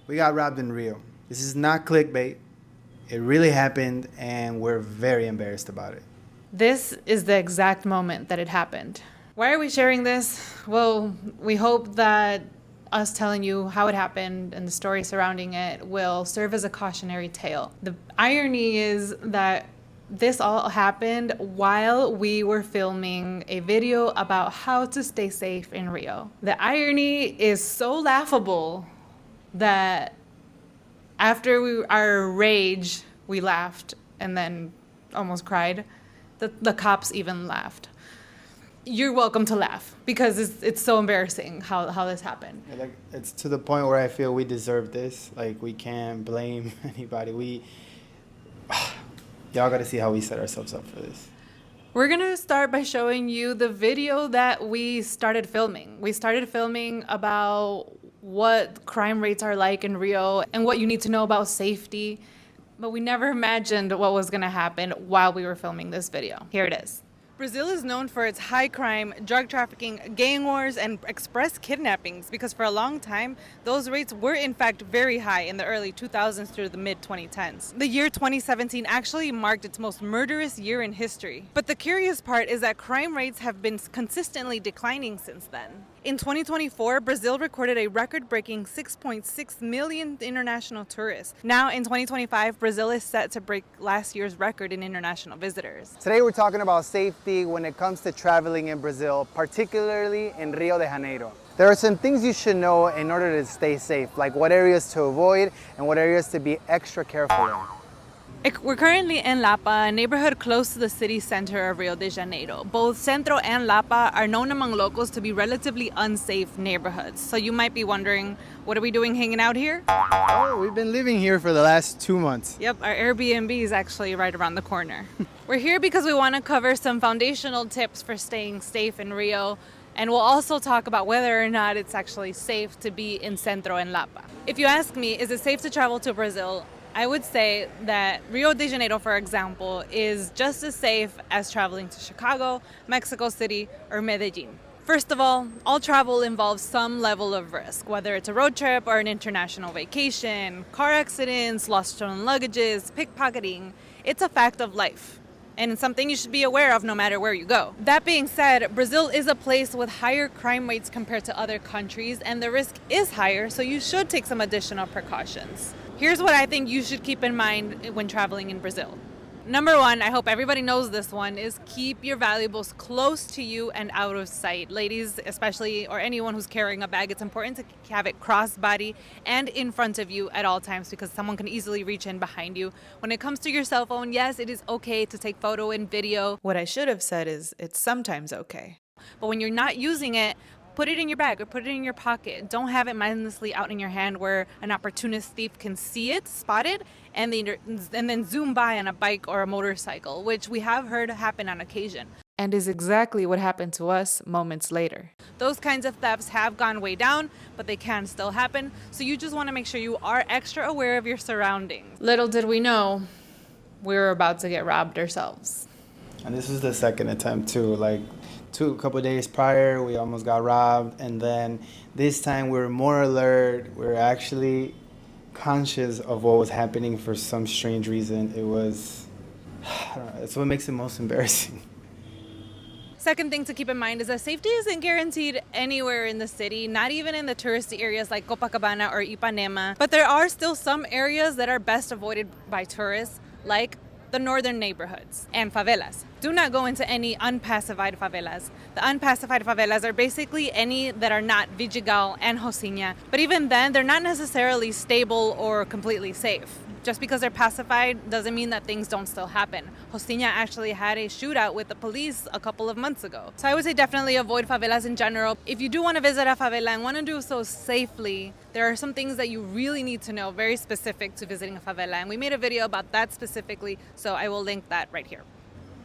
We got robbed in Rio. This is not clickbait. It really happened, and we're very embarrassed about it. This is the exact moment that it happened. Why are we sharing this? Well, we hope that us telling you how it happened and the story surrounding it will serve as a cautionary tale. The irony is that this all happened while we were filming a video about how to stay safe in Rio. The irony is so laughable that after our rage, we laughed and then almost cried. The cops even laughed. You're welcome to laugh because it's so embarrassing how this happened. Yeah, like, it's to the point where I feel we deserve this. Like, we can't blame anybody. Y'all got to see how we set ourselves up for this. We're going to start by showing you the video that we started filming. We started filming about what crime rates are like in Rio and what you need to know about safety. But we never imagined what was going to happen while we were filming this video. Here it is. Brazil is known for its high crime, drug trafficking, gang wars, and express kidnappings because for a long time, those rates were in fact very high in the early 2000s through the mid-2010s. The year 2017 actually marked its most murderous year in history. But the curious part is that crime rates have been consistently declining since then. In 2024, Brazil recorded a record-breaking 6.6 million international tourists. Now, in 2025, Brazil is set to break last year's record in international visitors. Today we're talking about safety when it comes to traveling in Brazil, particularly in Rio de Janeiro. There are some things you should know in order to stay safe, like what areas to avoid and what areas to be extra careful in. We're currently in Lapa, a neighborhood close to the city center of Rio de Janeiro. Both Centro and Lapa are known among locals to be relatively unsafe neighborhoods. So you might be wondering, what are we doing hanging out here? Oh, we've been living here for the last 2 months. Yep, our Airbnb is actually right around the corner. We're here because we want to cover some foundational tips for staying safe in Rio. And we'll also talk about whether or not it's actually safe to be in Centro and Lapa. If you ask me, is it safe to travel to Brazil? I would say that Rio de Janeiro, for example, is just as safe as traveling to Chicago, Mexico City, or Medellin. First of all travel involves some level of risk, whether it's a road trip or an international vacation, car accidents, lost stolen luggages, pickpocketing. It's a fact of life, and it's something you should be aware of no matter where you go. That being said, Brazil is a place with higher crime rates compared to other countries, and the risk is higher, so you should take some additional precautions. Here's what I think you should keep in mind when traveling in Brazil. Number one, I hope everybody knows this one, is keep your valuables close to you and out of sight. Ladies, especially, or anyone who's carrying a bag, it's important to have it crossbody and in front of you at all times because someone can easily reach in behind you. When it comes to your cell phone, yes, it is okay to take photo and video. What I should have said is it's sometimes okay. But when you're not using it, put it in your bag or put it in your pocket. Don't have it mindlessly out in your hand where an opportunist thief can see it, spot it, and then zoom by on a bike or a motorcycle, which we have heard happen on occasion. And is exactly what happened to us moments later. Those kinds of thefts have gone way down, but they can still happen. So you just want to make sure you are extra aware of your surroundings. Little did we know, we were about to get robbed ourselves. And this was the second attempt too. A couple of days prior, we almost got robbed, and then this time we were more alert. We were actually conscious of what was happening for some strange reason. It was, I don't know, it's what makes it most embarrassing. Second thing to keep in mind is that safety isn't guaranteed anywhere in the city, not even in the touristy areas like Copacabana or Ipanema. But there are still some areas that are best avoided by tourists, like the northern neighborhoods and favelas. Do not go into any unpacified favelas. The unpacified favelas are basically any that are not Vidigal and Rocinha, but even then, they're not necessarily stable or completely safe. Just because they're pacified doesn't mean that things don't still happen. Rocinha actually had a shootout with the police a couple of months ago. So I would say definitely avoid favelas in general. If you do want to visit a favela and want to do so safely, there are some things that you really need to know, very specific to visiting a favela. And we made a video about that specifically, so I will link that right here.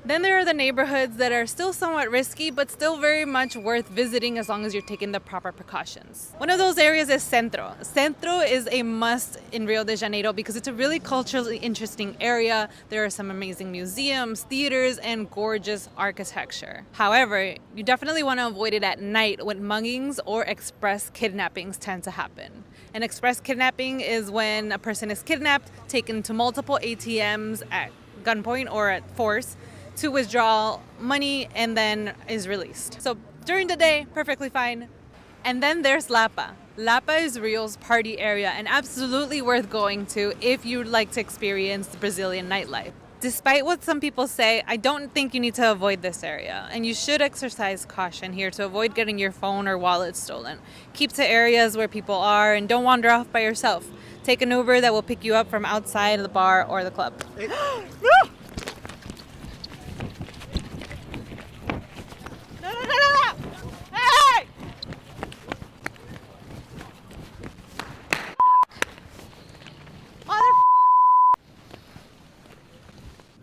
Then there are the neighborhoods that are still somewhat risky, but still very much worth visiting as long as you're taking the proper precautions. One of those areas is Centro. Centro is a must in Rio de Janeiro because it's a really culturally interesting area. There are some amazing museums, theaters, and gorgeous architecture. However, you definitely want to avoid it at night when muggings or express kidnappings tend to happen. An express kidnapping is when a person is kidnapped, taken to multiple ATMs at gunpoint or at force, to withdraw money and then is released. So during the day, perfectly fine. And then there's Lapa. Lapa is Rio's party area and absolutely worth going to if you'd like to experience the Brazilian nightlife. Despite what some people say, I don't think you need to avoid this area, and you should exercise caution here to avoid getting your phone or wallet stolen. Keep to areas where people are and don't wander off by yourself. Take an Uber that will pick you up from outside the bar or the club.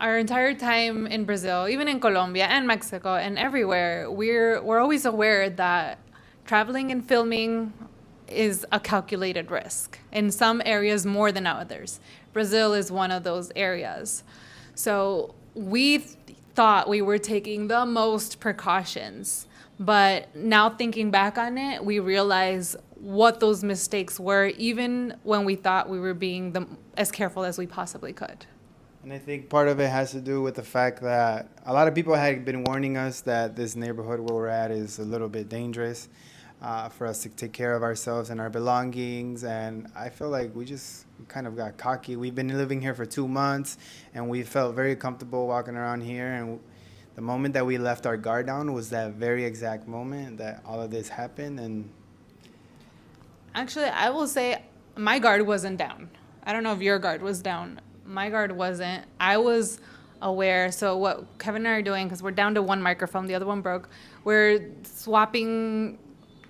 Our entire time in Brazil, even in Colombia and Mexico and everywhere, we're always aware that traveling and filming is a calculated risk. In some areas more than others. Brazil is one of those areas. So we thought we were taking the most precautions. But now thinking back on it, we realize what those mistakes were, even when we thought we were being as careful as we possibly could. And I think part of it has to do with the fact that a lot of people had been warning us that this neighborhood where we're at is a little bit dangerous for us to take care of ourselves and our belongings. And I feel like we just kind of got cocky. We've been living here for 2 months, and we felt very comfortable walking around here. And the moment that we left our guard down was that very exact moment that all of this happened. And actually, I will say my guard wasn't down. I don't know if your guard was down. My guard wasn't. I was aware. So what Kevin and I are doing, because we're down to one microphone, the other one broke, we're swapping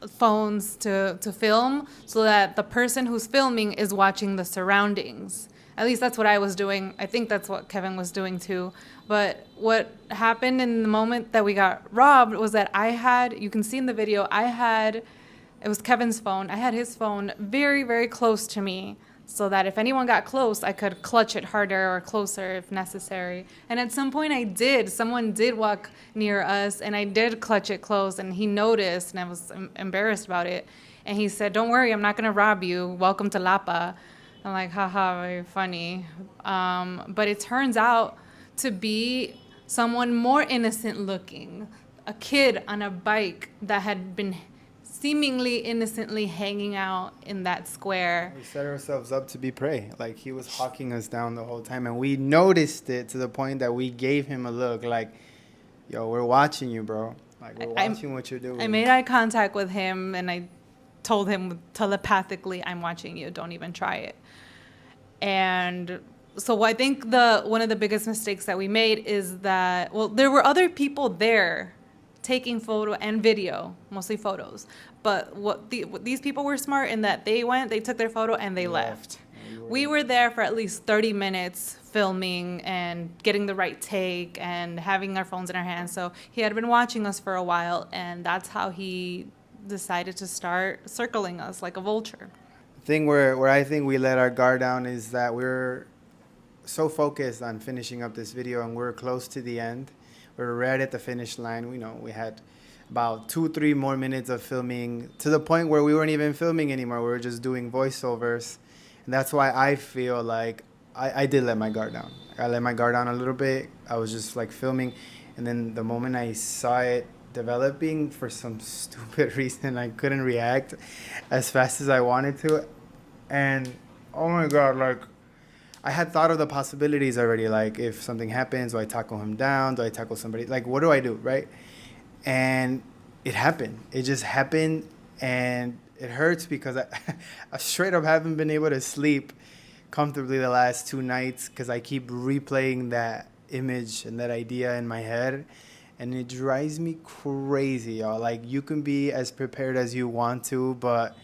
phones to film so that the person who's filming is watching the surroundings. At least that's what I was doing. I think that's what Kevin was doing too. But what happened in the moment that we got robbed was that you can see in the video, it was Kevin's phone. I had his phone very, very close to me, so that if anyone got close, I could clutch it harder or closer if necessary. And at some point someone did walk near us, and I did clutch it close, and he noticed, and I was embarrassed about it. And he said, "Don't worry, I'm not gonna rob you. Welcome to Lapa." I'm like, haha, very funny. But it turns out to be someone more innocent looking, a kid on a bike that had been seemingly innocently hanging out in that square. we set ourselves up to be prey. Like, he was hawking us down the whole time, and we noticed it to the point that we gave him a look like, yo, we're watching you, bro. Like, we're watching what you're doing. I made eye contact with him, and I told him telepathically, I'm watching you, don't even try it. And so I think one of the biggest mistakes that we made is that, well, there were other people there taking photo and video, mostly photos. But these people were smart in that they took their photo, and they left. We were there for at least 30 minutes filming and getting the right take and having our phones in our hands. So he had been watching us for a while, and that's how he decided to start circling us like a vulture. The thing where I think we let our guard down is that we're so focused on finishing up this video, and we're close to the end. We're right at the finish line. We had about 2-3 more minutes of filming, to the point where we weren't even filming anymore. We were just doing voiceovers. And that's why I feel like I did let my guard down. I let my guard down a little bit. I was just like filming. And then the moment I saw it developing, for some stupid reason, I couldn't react as fast as I wanted to. And oh my God, like, I had thought of the possibilities already. Like, if something happens, do I tackle him down? Do I tackle somebody? Like, what do I do, right? And it happened. It just happened, and it hurts because I straight up haven't been able to sleep comfortably the last 2 nights because I keep replaying that image and that idea in my head, and it drives me crazy, y'all. Like, you can be as prepared as you want to, but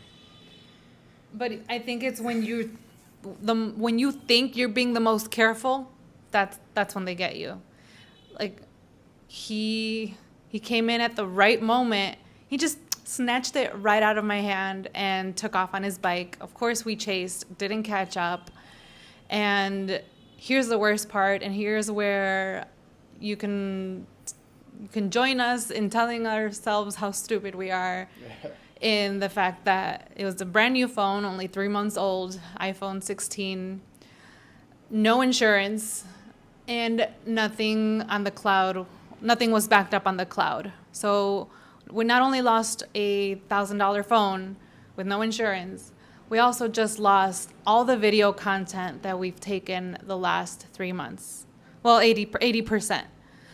I think it's when you think you're being the most careful, that's when they get you. Like, he came in at the right moment. He just snatched it right out of my hand and took off on his bike. Of course, we chased, didn't catch up. And here's the worst part, and here's where you can join us in telling ourselves how stupid we are. In the fact that it was a brand new phone, only 3 months old, iPhone 16, no insurance, and nothing on the cloud. Nothing was backed up on the cloud. So we not only lost a $1,000 phone with no insurance, we also just lost all the video content that we've taken the last 3 months. Well, 80%.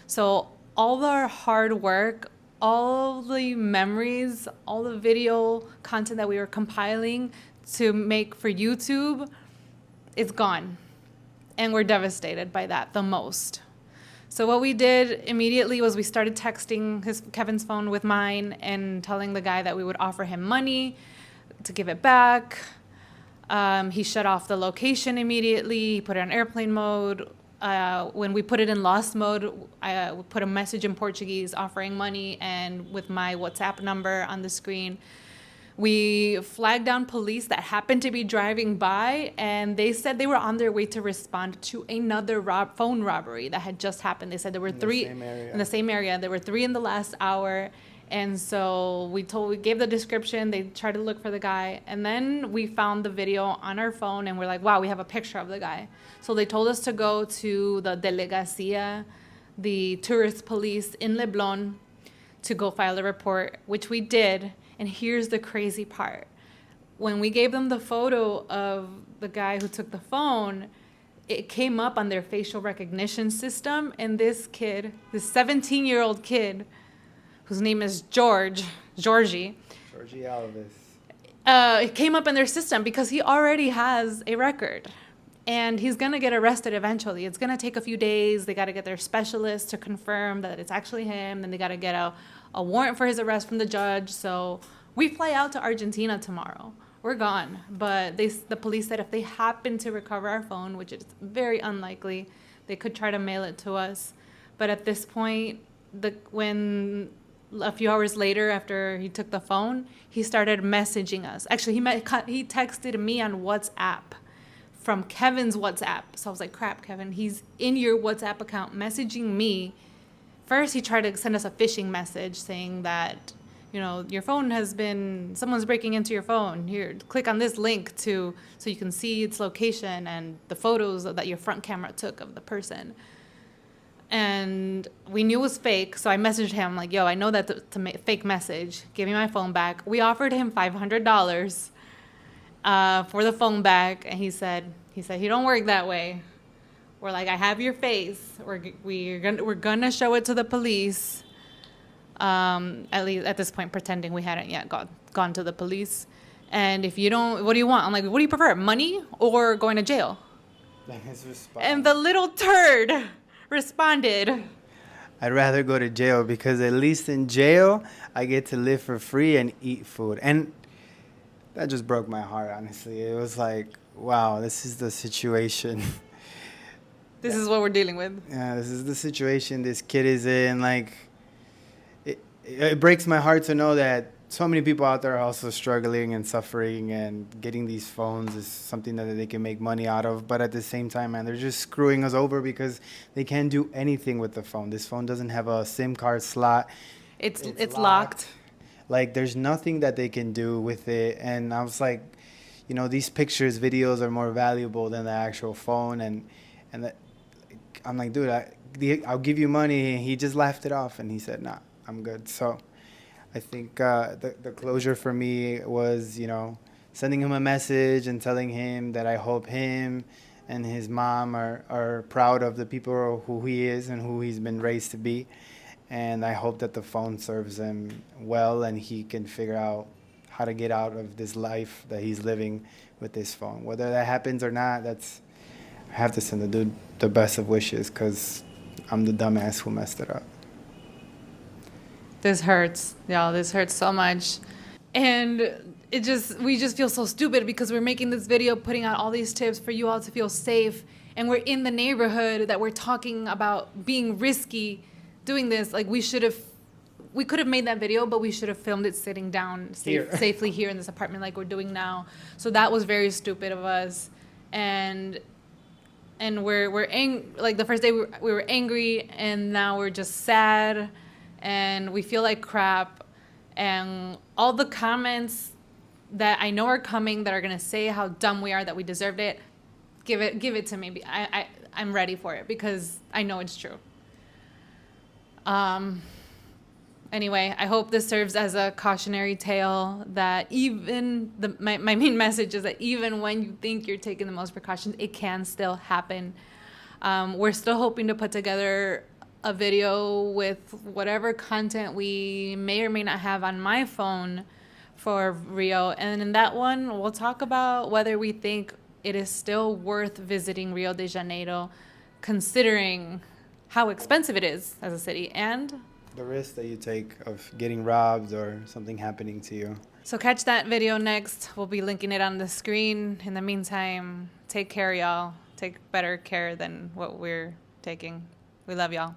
So all our hard work, all the memories, all the video content that we were compiling to make for YouTube, it's gone. And we're devastated by that the most. So what we did immediately was we started texting Kevin's phone with mine and telling the guy that we would offer him money to give it back. He shut off the location immediately. He put it on airplane mode. When we put it in lost mode, I put a message in Portuguese offering money and with my WhatsApp number on the screen. We flagged down police that happened to be driving by, and they said they were on their way to respond to another phone robbery that had just happened. They said there were three in the same area. There were 3 in the last hour. And so we gave the description. They tried to look for the guy. And then we found the video on our phone, and we're like, wow, we have a picture of the guy. So they told us to go to the Delegacia, the tourist police in Leblon, to go file a report, which we did. And here's the crazy part. When we gave them the photo of the guy who took the phone, it came up on their facial recognition system. And this 17-year-old kid, whose name is Georgie Alves. It came up in their system because he already has a record. And he's going to get arrested eventually. It's going to take a few days. They got to get their specialist to confirm that it's actually him. Then they got to get a warrant for his arrest from the judge. So we fly out to Argentina tomorrow. We're gone. But the police said if they happen to recover our phone, which is very unlikely, they could try to mail it to us. But at this point, when a few hours later after he took the phone, he started messaging us. Actually, he texted me on WhatsApp from Kevin's WhatsApp. So I was like, crap, Kevin, he's in your WhatsApp account messaging me. First, he tried to send us a phishing message saying that, your phone someone's breaking into your phone. Here, click on this link so you can see its location and the photos that your front camera took of the person. And we knew it was fake, so I messaged him like, yo, I know that's a fake message. Give me my phone back. We offered him $500 for the phone back, and he said he don't work that way. We're like, I have your face. We're gonna show it to the police. At least at this point, pretending we hadn't yet gone to the police. And if you don't, what do you want? I'm like, what do you prefer, money or going to jail? And the little turd responded, I'd rather go to jail because at least in jail, I get to live for free and eat food. And that just broke my heart, honestly. It was like, wow, this is the situation. This is what we're dealing with. Yeah, this is the situation this kid is in. Like, it breaks my heart to know that so many people out there are also struggling and suffering, and getting these phones is something that they can make money out of. But at the same time, man, they're just screwing us over because they can't do anything with the phone. This phone doesn't have a SIM card slot. It's locked. Like, there's nothing that they can do with it. And I was like, these pictures, videos are more valuable than the actual phone. And I'm like, dude, I'll give you money. And he just laughed it off, and he said, nah, I'm good. So I think the closure for me was, sending him a message and telling him that I hope him and his mom are proud of the people who he is and who he's been raised to be. And I hope that the phone serves him well and he can figure out how to get out of this life that he's living with this phone. Whether that happens or not, I have to send the dude the best of wishes because I'm the dumbass who messed it up. This hurts, y'all. This hurts so much. And we just feel so stupid because we're making this video, putting out all these tips for you all to feel safe. And we're in the neighborhood that we're talking about being risky doing this, like we could have made that video, but we should have filmed it sitting down safely here in this apartment like we're doing now. So that was very stupid of us. And like the first day we were angry, and now we're just sad and we feel like crap. And all the comments that I know are coming that are going to say how dumb we are, that we deserved it, give it to me. I'm ready for it because I know it's true. Anyway, I hope this serves as a cautionary tale that even my main message is that even when you think you're taking the most precautions, it can still happen. We're still hoping to put together a video with whatever content we may or may not have on my phone for Rio. And in that one, we'll talk about whether we think it is still worth visiting Rio de Janeiro, considering how expensive it is as a city and the risk that you take of getting robbed or something happening to you. So catch that video next. We'll be linking it on the screen. In the meantime, take care, y'all. Take better care than what we're taking. We love y'all.